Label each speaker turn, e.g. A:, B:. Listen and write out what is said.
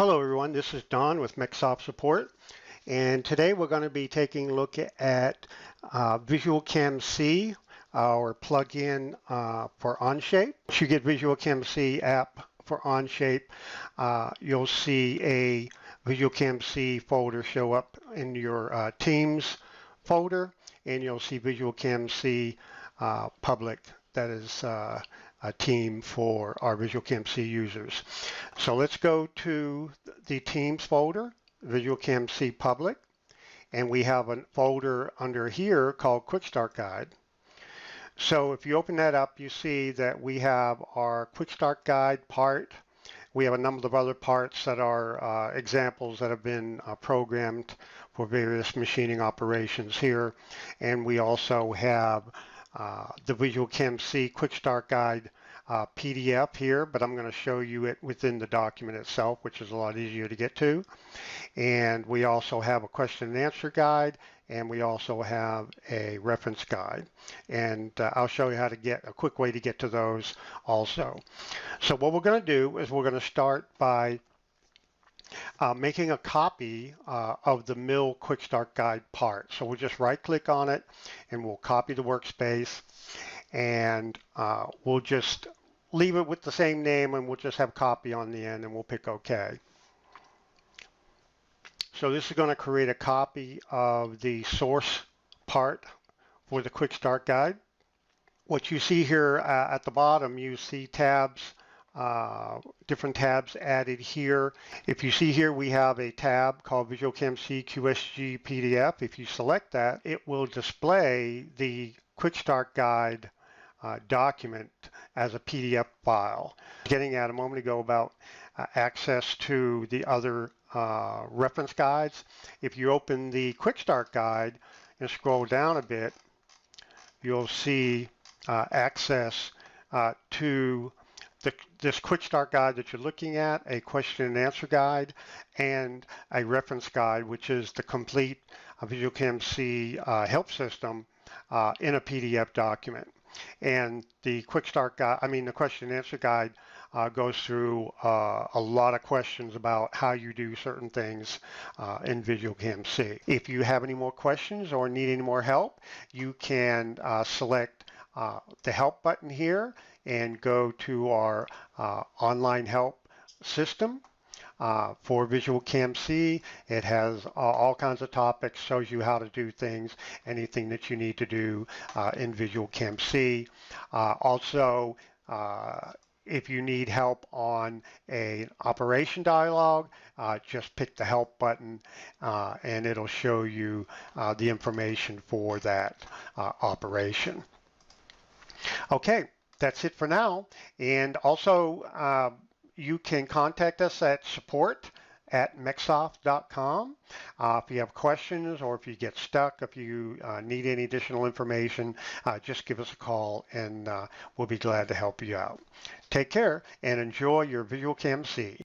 A: Hello everyone, this is Don with MecSoft Support, and today we're going to be taking a look at VisualCAMc, our plugin for Onshape. Once you get VisualCAMc app for Onshape, you'll see a VisualCAMc folder show up in your Teams folder, and you'll see VisualCAMc public. That is a team for our VisualCAMc users. So let's go to the Teams folder, VisualCAMc Public, and we have a folder under here called Quick Start Guide. So if you open that up, you see that we have our Quick Start Guide part. We have a number of other parts that are examples that have been programmed for various machining operations here. And we also have the VisualCAMc Quick Start Guide PDF here, but I'm going to show you it within the document itself, which is a lot easier to get to. And we also have a question and answer guide, and we also have a reference guide. And I'll show you how to get a quick way to get to those also. So what we're going to do is we're going to start by making a copy of the Mill Quick Start Guide part. So we'll just right click on it and we'll copy the workspace, and we'll just leave it with the same name, and we'll just have copy on the end, and we'll pick OK. So this is going to create a copy of the source part for the Quick Start Guide. What you see here at the bottom, you see tabs, different tabs added here. If you see here, we have a tab called VisualCAMc QSG PDF. If you select that, it will display the Quick Start Guide document as a PDF file. Getting at a moment ago about access to the other reference guides. If you open the Quick Start Guide and scroll down a bit, you'll see access to this Quick Start Guide that you're looking at, a question and answer guide, and a reference guide, which is the complete VisualCAMc help system in a PDF document. And the Quick Start Guide, the question and answer guide goes through a lot of questions about how you do certain things in VisualCAMc. If you have any more questions or need any more help, you can select the help button here and go to our online help system for VisualCAMc. It has all kinds of topics, shows you how to do things, anything that you need to do in VisualCAMc. Also, if you need help on an operation dialog, just pick the help button and it'll show you the information for that operation. Okay, that's it for now. And also, you can contact us at support@mecsoft.com. If you have questions or if you get stuck, if you need any additional information, just give us a call and we'll be glad to help you out. Take care and enjoy your VisualCAMc.